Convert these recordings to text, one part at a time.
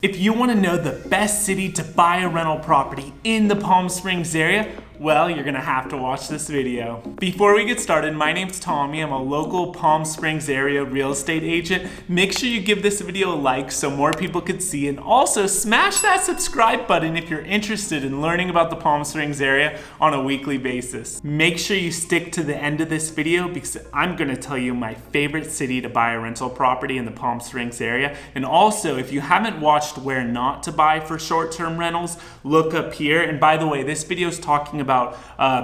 If you want to know the best city to buy a rental property in the Palm Springs area, well, you're gonna have to watch this video. Before we get started, my name's Tommy. I'm a local Palm Springs area real estate agent. Make sure you give this video a like so more people could see, and also smash that subscribe button if you're interested in learning about the Palm Springs area on a weekly basis. Make sure you stick to the end of this video because I'm gonna tell you my favorite city to buy a rental property in the Palm Springs area. And also, if you haven't watched where not to buy for short-term rentals, look up here. And by the way, this video is talking about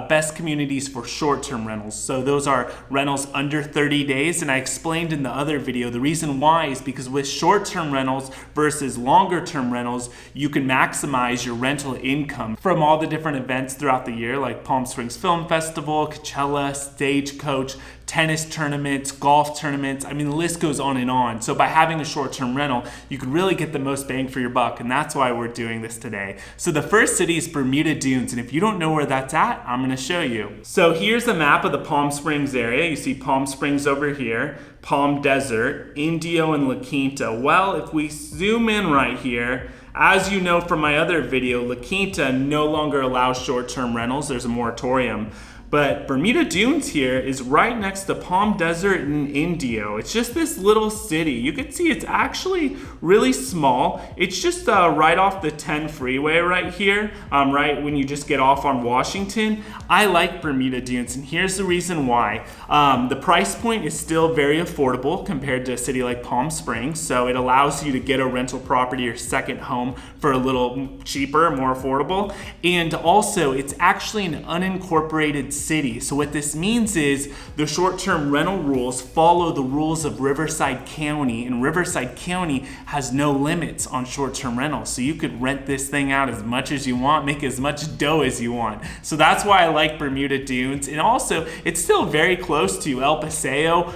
best communities for short-term rentals. So those are rentals under 30 days. And I explained in the other video, the reason why is because with short-term rentals versus longer-term rentals, you can maximize your rental income from all the different events throughout the year, like Palm Springs Film Festival, Coachella, Stagecoach, tennis tournaments, golf tournaments. I mean, the list goes on and on. So by having a short-term rental, you can really get the most bang for your buck, and that's why we're doing this today. So the first city is Bermuda Dunes, and if you don't know where that's at, I'm gonna show you. So here's a map of the Palm Springs area. You see Palm Springs over here, Palm Desert, Indio, and La Quinta. Well, if we zoom in right here, as you know from my other video, La Quinta no longer allows short-term rentals. There's a moratorium. But Bermuda Dunes here is right next to Palm Desert and Indio. It's just this little city. You can see it's actually really small. It's just right off the 10 freeway right here, right when you just get off on Washington. I like Bermuda Dunes, and here's the reason why. The price point is still very affordable compared to a city like Palm Springs, so it allows you to get a rental property or second home for a little cheaper, more affordable. And also, it's actually an unincorporated city. So what this means is the short-term rental rules follow the rules of Riverside County, and Riverside County has no limits on short-term rentals. So you could rent this thing out as much as you want, make as much dough as you want. So that's why I like Bermuda Dunes. And also, it's still very close to El Paseo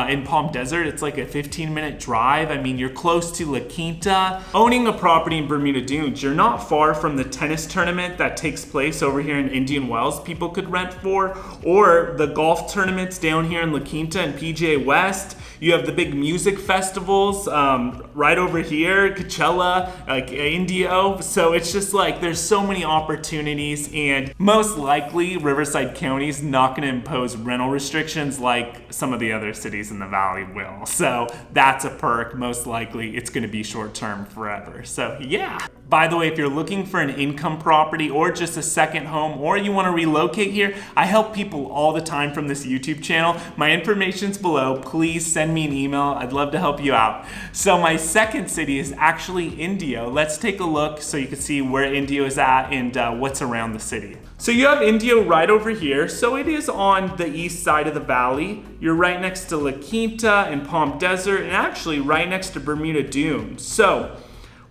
in Palm Desert. It's like a 15-minute drive. I mean, you're close to La Quinta. Owning a property in Bermuda Dunes, you're not far from the tennis tournament that takes place over here in Indian Wells people could rent for, or the golf tournaments down here in La Quinta and PGA West. You have the big music festivals right over here, Coachella, like Indio. So it's just like there's so many opportunities, and most likely Riverside County is not going to impose rental restrictions like some of the other cities in the valley will. So that's a perk. Most likely it's going to be short term forever. So yeah. By the way, if you're looking for an income property or just a second home, or you want to relocate here, I help people all the time from this YouTube channel. My information's below. Please send me an email. I'd love to help you out. So my second city is actually Indio. Let's take a look so you can see where Indio is at and what's around the city. So you have Indio right over here. So it is on the east side of the valley. You're right next to La Quinta and Palm Desert, and actually right next to Bermuda Dunes. So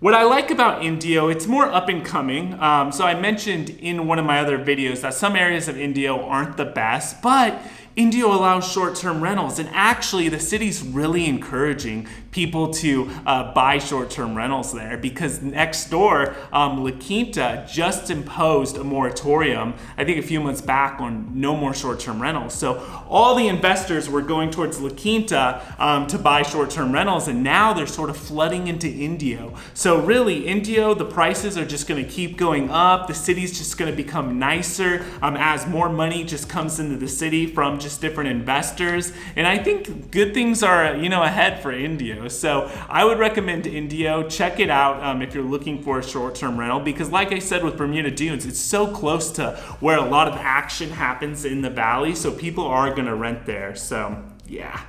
what I like about Indio, it's more up and coming. So I mentioned in one of my other videos that some areas of Indio aren't the best, but Indio allows short-term rentals, and actually the city's really encouraging people to buy short-term rentals there, because next door, La Quinta just imposed a moratorium, I think a few months back, on no more short-term rentals. So all the investors were going towards La Quinta to buy short-term rentals, and now they're sort of flooding into Indio. So really, Indio, the prices are just gonna keep going up. The city's just gonna become nicer as more money just comes into the city from just different investors. And I think good things are, ahead for Indio. So I would recommend Indio. Check it out if you're looking for a short-term rental, because like I said with Bermuda Dunes, it's so close to where a lot of action happens in the valley. So people are gonna rent there. So yeah.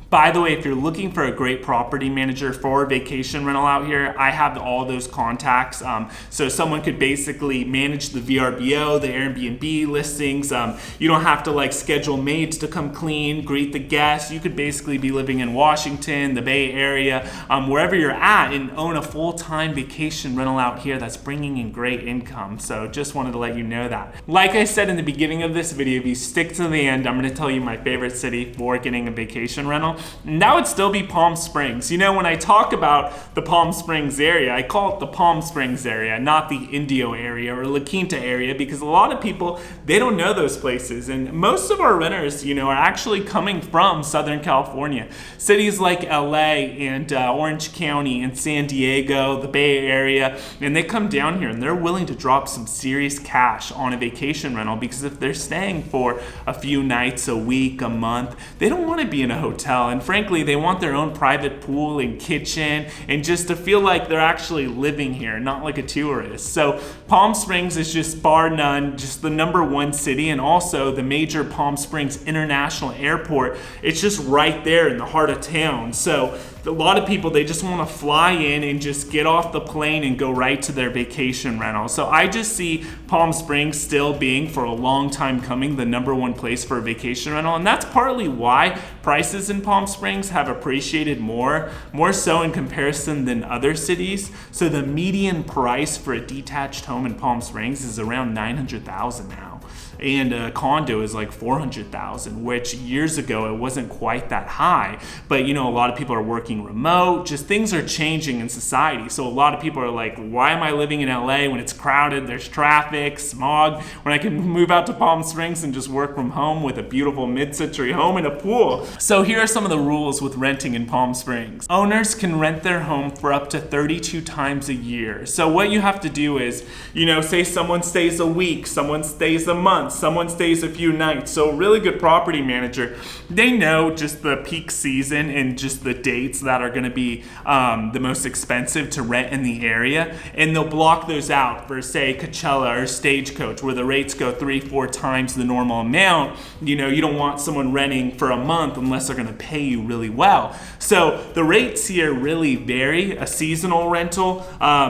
By the way, if you're looking for a great property manager for vacation rental out here, I have all those contacts. So someone could basically manage the VRBO, the Airbnb listings. You don't have to schedule maids to come clean, greet the guests. You could basically be living in Washington, the Bay Area, wherever you're at, and own a full-time vacation rental out here that's bringing in great income. So just wanted to let you know that. Like I said in the beginning of this video, if you stick to the end, I'm gonna tell you my favorite city for getting a vacation rental. and that would still be Palm Springs. You know, when I talk about the Palm Springs area, I call it the Palm Springs area, not the Indio area or La Quinta area, because a lot of people, they don't know those places. And most of our renters, you know, are actually coming from Southern California. Cities like LA and Orange County and San Diego, the Bay Area, and they come down here and they're willing to drop some serious cash on a vacation rental, because if they're staying for a few nights, a week, a month, they don't want to be in a hotel. And frankly, they want their own private pool and kitchen and just to feel like they're actually living here, not like a tourist. So Palm Springs is just bar none, just the #1 city, and also the major Palm Springs International Airport. It's just right there in the heart of town. So a lot of people, they just want to fly in and just get off the plane and go right to their vacation rental. So I just see Palm Springs still being, for a long time coming, the #1 place for a vacation rental. And that's partly why prices in Palm Springs have appreciated more so in comparison than other cities. So the median price for a detached home in Palm Springs is around $900,000 now. And a condo is like $400,000, which years ago it wasn't quite that high. But you know, a lot of people are working remote, just things are changing in society. So a lot of people are like, why am I living in LA when it's crowded, there's traffic, smog, when I can move out to Palm Springs and just work from home with a beautiful mid-century home and a pool? So here are some of the rules with renting in Palm Springs. Owners can rent their home for up to 32 times a year. So what you have to do is, you know, say someone stays a week, someone stays a month, someone stays a few nights. So a really good property manager, they know just the peak season and just the dates that are going to be the most expensive to rent in the area, and they'll block those out for, say, Coachella or Stagecoach, where the rates go 3-4 times the normal amount. You know, you don't want someone renting for a month unless they're going to pay you really well. So the rates here really vary. A seasonal rental,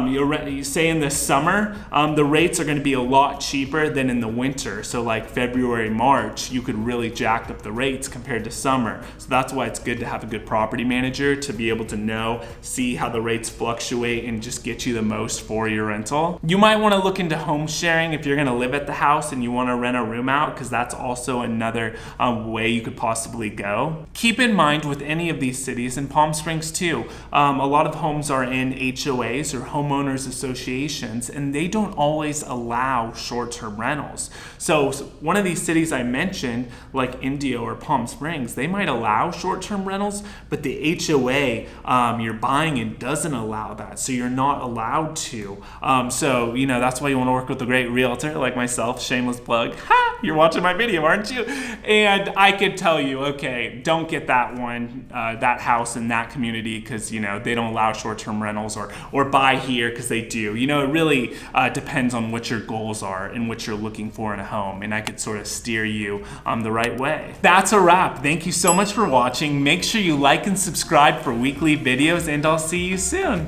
you say in the summer, the rates are going to be a lot cheaper than in the winter. So like February, March, you could really jack up the rates compared to summer. So that's why it's good to have a good property manager to be able to know, see how the rates fluctuate and just get you the most for your rental. You might want to look into home sharing if you're going to live at the house and you want to rent a room out, because that's also another way you could possibly go. Keep in mind with any of these cities, and Palm Springs too, a lot of homes are in HOAs or homeowners associations, and they don't always allow short-term rentals. So one of these cities I mentioned, like Indio or Palm Springs, they might allow short-term rentals, but the HOA you're buying in doesn't allow that, so you're not allowed to. So you know, that's why you want to work with a great realtor like myself. Shameless plug. Ha! You're watching my video, aren't you? And I could tell you, okay, don't get that one, that house in that community, because you know they don't allow short-term rentals, or buy here because they do. You know, it really depends on what your goals are and what you're looking for in a home, and I could sort of steer you the right way. That's a wrap. Thank you so much for watching. Make sure you like and subscribe for weekly videos, and I'll see you soon.